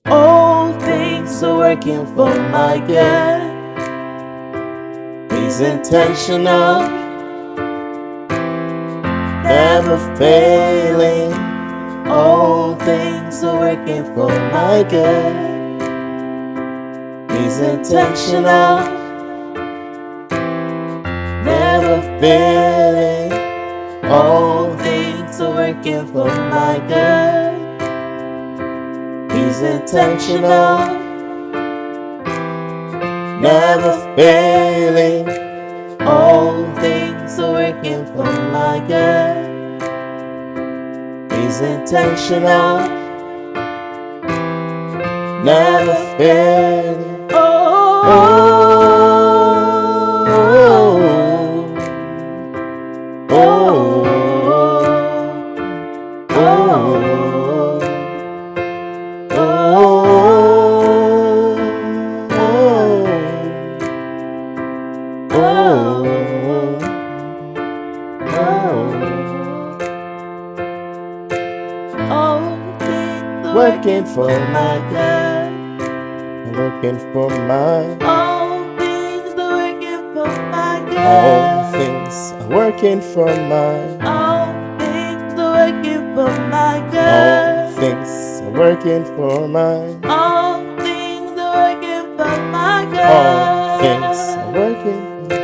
All things are working for my good. He's intentional, never failing. All things are working for my good. He's intentional, never failing. All things are working for my good. He's intentional, never failing. All things are working for my good. He's intentional, never failing. Oh, oh, oh, working for my good. Working for my. All things are working for my good. All things are working for my. All things are working for my good. All things are working for my. All things are working for my good. All things are working for.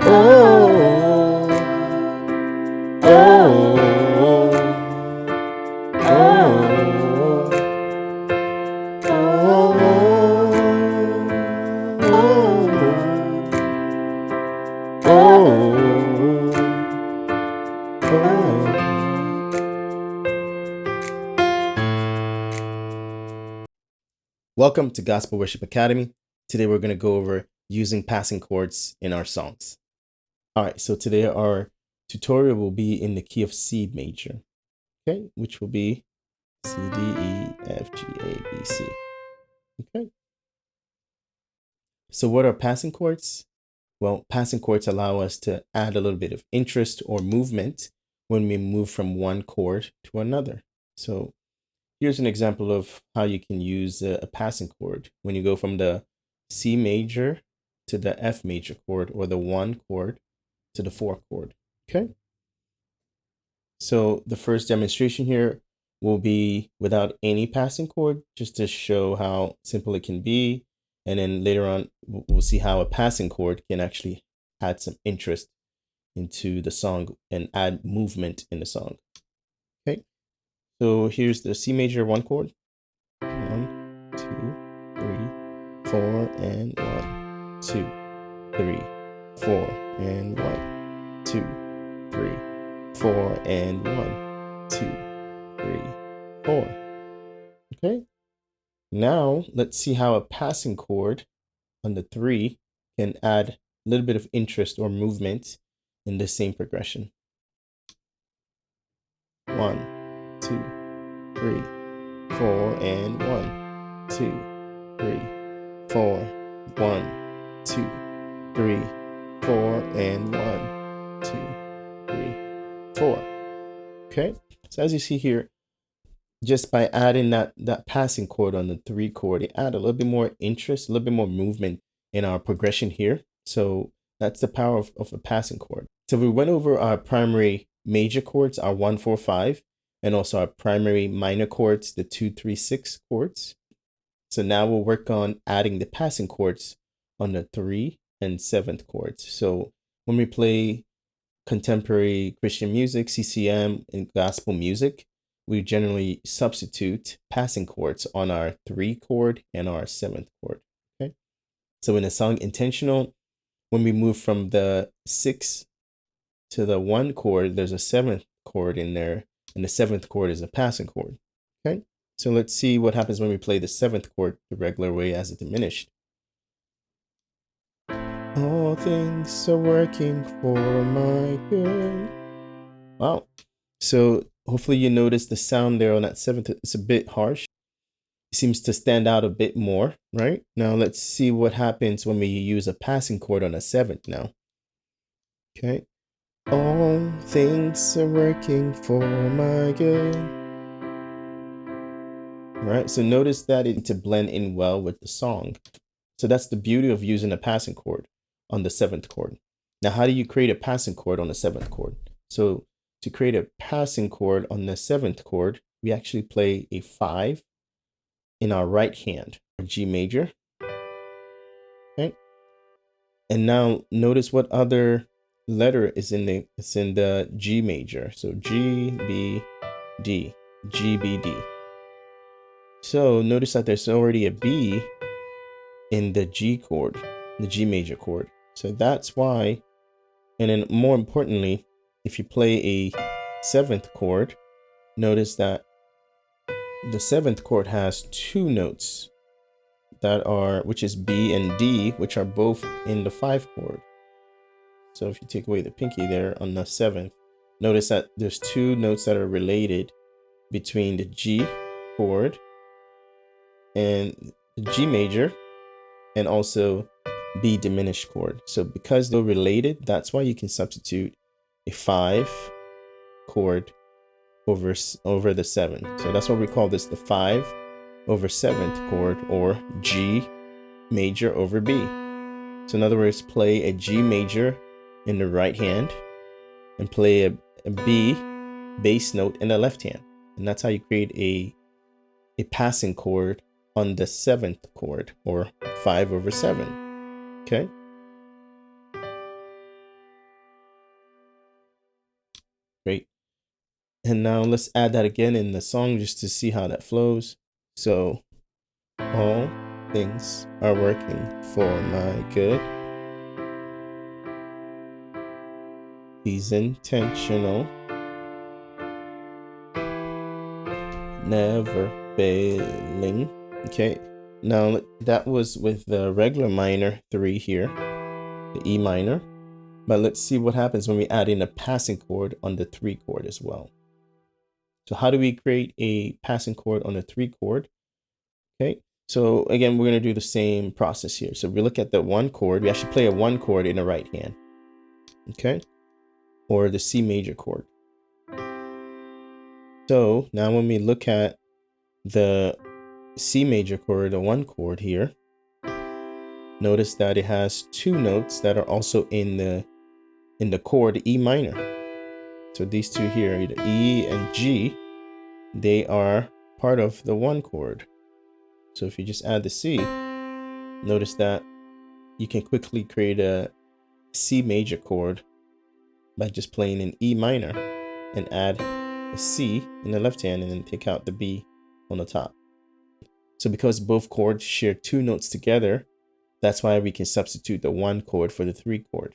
Oh, oh, oh, Welcome to Gospel Worship Academy. Today we're going to go over using passing chords in our songs. All right, so today our tutorial will be in the key of C major, okay, which will be C, D, E, F, G, A, B, C. Okay. So what are passing chords? Well, passing chords allow us to add a little bit of interest or movement when we move from one chord to another. So here's an example of how you can use a passing chord when you go from the C major to the F major chord, or the 1 chord to the 4 chord. Okay. So the first demonstration here will be without any passing chord, just to show how simple it can be. And then later on, we'll see how a passing chord can actually add some interest into the song and add movement in the song. Okay. So here's the C major 1 chord. 1, 2, 3, 4, and 1, 2, 3, 4, and 1, 2, 3, 4, and 1, 2, 3, 4. Okay. Now let's see how a passing chord on the 3 can add a little bit of interest or movement in the same progression. 1, 2, 3, 4, and 1, 2, 3, 4, 1, 2, 3, 4, and 1, 2, 3, 4. Okay, so as you see here, just by adding that passing chord on the 3 chord, it add a little bit more interest, a little bit more movement in our progression here. So that's the power of a passing chord. So we went over our primary major chords, our 1, 4, 5, and also our primary minor chords, the 2, 3, 6 chords. So now we'll work on adding the passing chords on the 3 and 7th chords. So when we play contemporary Christian music, CCM, and gospel music, we generally substitute passing chords on our 3 chord and our 7th chord. Okay. So in the song Intentional, when we move from the 6 to the 1 chord, there's a 7th chord in there, and the 7th chord is a passing chord. Okay. So let's see what happens when we play the 7th chord the regular way as a diminished. All things are working for my good. Wow. So hopefully you notice the sound there on that 7th. It's a bit harsh. It seems to stand out a bit more, right? Now let's see what happens when we use a passing chord on a 7th now. Okay. All things are working for my good. right? So notice that it's to blend in well with the song. So that's the beauty of using a passing chord on the 7th chord. Now, how do you create a passing chord on the 7th chord? So to create a passing chord on the 7th chord, we actually play a 5 in our right hand, G major. Okay. And now notice what other letter is in the G major. So G, B, D, G, B, D. So notice that there's already a B in the G chord, the G major chord. So that's why, and then more importantly, if you play a 7th chord, notice that the 7th chord has 2 notes that are, which is B and D, which are both in the 5 chord. So if you take away the pinky there on the 7th, notice that there's 2 notes that are related between the G chord and the G major and also B diminished chord. So because they're related, that's why you can substitute a 5 chord over the 7. So that's what we call this, the 5 over 7th chord, or G major over B. So in other words, play a G major in the right hand and play a B bass note in the left hand. And that's how you create a passing chord on the 7th chord, or 5 over 7. Okay. Great. And now let's add that again in the song just to see how that flows. So all things are working for my good. He's intentional, never failing. Okay, now that was with the regular minor 3 here, the E minor. But let's see what happens when we add in a passing chord on the 3 chord as well. So how do we create a passing chord on the 3 chord? Okay, so again, we're going to do the same process here. So we look at the 1 chord. We actually play a 1 chord in the right hand. Okay, or the C major chord. So now when we look at the C major chord, the 1 chord here, notice that it has 2 notes that are also in the chord E minor. So these 2 here, the E and G, they are part of the 1 chord. So if you just add the C, notice that you can quickly create a C major chord by just playing an E minor and add a C in the left hand and then take out the B on the top. So because both chords share 2 notes together, that's why we can substitute the 1 chord for the 3 chord.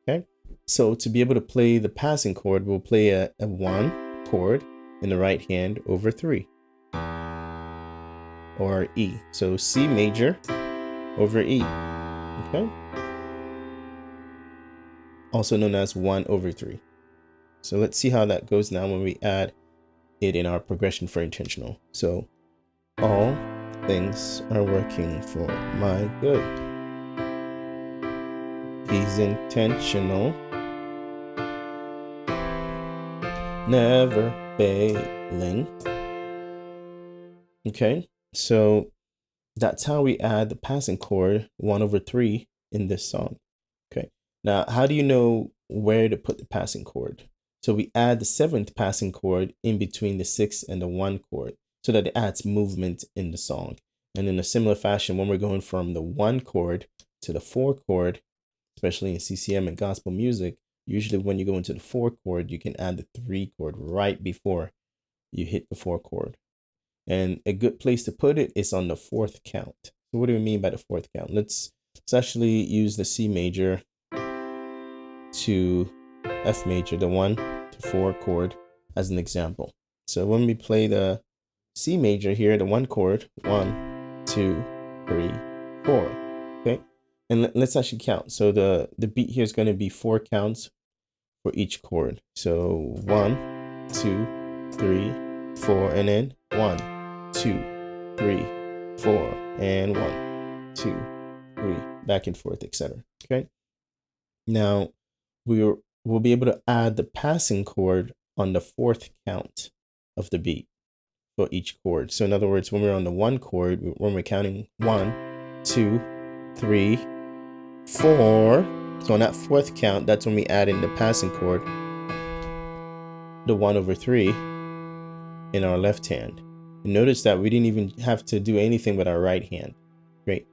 Okay, so to be able to play the passing chord, we'll play a 1 chord in the right hand over 3, or E. So C major over E. Okay, also known as 1 over 3. So let's see how that goes now when we add it in our progression for intentional. So all things are working for my good. He's intentional, never failing. Okay, so that's how we add the passing chord 1 over 3 in this song. Okay, now how do you know where to put the passing chord? So we add the 7th passing chord in between the 6th and the 1 chord so that it adds movement in the song. And in a similar fashion, when we're going from the 1 chord to the 4 chord, especially in CCM and gospel music, usually when you go into the 4 chord, you can add the 3 chord right before you hit the 4 chord. And a good place to put it is on the 4th count. So what do we mean by the 4th count? Let's actually use the C major to F major, the 1 to 4 chord, as an example. So when we play the C major here, the 1 chord, 1, 2, 3, 4. Okay, and let's actually count. So the beat here is going to be 4 counts for each chord. So 1, 2, 3, 4, and then 1, 2, 3, 4, and 1, 2, 3, back and forth, etc. Okay, now we'll be able to add the passing chord on the 4th count of the beat. for each chord. So in other words, when we're on the 1 chord, when we're counting 1, 2, 3, 4. So on that 4th count, that's when we add in the passing chord, the 1/3 in our left hand. And notice that we didn't even have to do anything with our right hand. Great.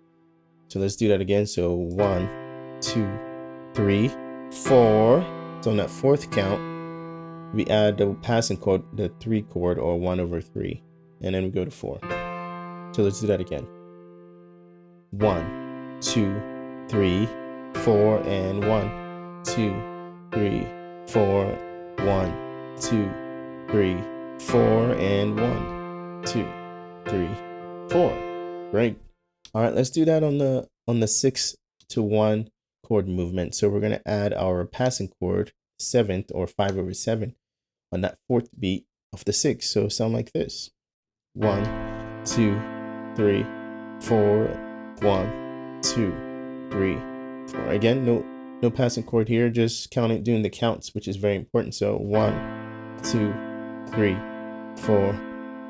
So let's do that again. So 1, 2, 3, 4. So on that 4th count, we add the passing chord, the 3 chord, or 1/3, and then we go to 4. So let's do that again. 1, 2, 3, 4, and 1, 2, 3, 4, 1, 2, 3, 4, and 1, 2, 3, 4. Great. All right, let's do that on the 6-1 chord movement. So we're going to add our passing chord, 7th or 5/7, on that 4th beat of the 6. So sound like this: 1, 2, 3, 4, 1, 2, 3, 4. Again, no passing chord here, just counting, doing the counts, which is very important. So 1, 2, 3, 4,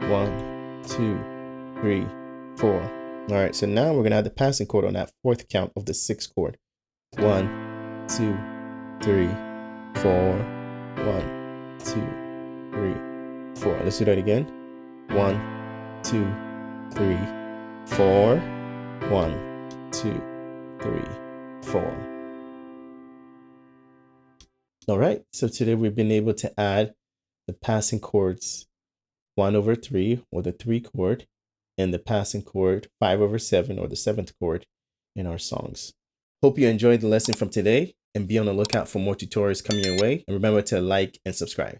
1, 2, 3, 4. All right, so now we're gonna add the passing chord on that 4th count of the 6th chord. 1, 2, 3, 4, 1, 2, 3, 4. Let's do that again. 1, 2, 3, 4, 1, 2, 3, 4. All right, so today we've been able to add the passing chords 1/3, or the 3 chord, and the passing chord 5/7, or the 7th chord, in our songs. Hope you enjoyed the lesson from today, and be on the lookout for more tutorials coming your way. And remember to like and subscribe.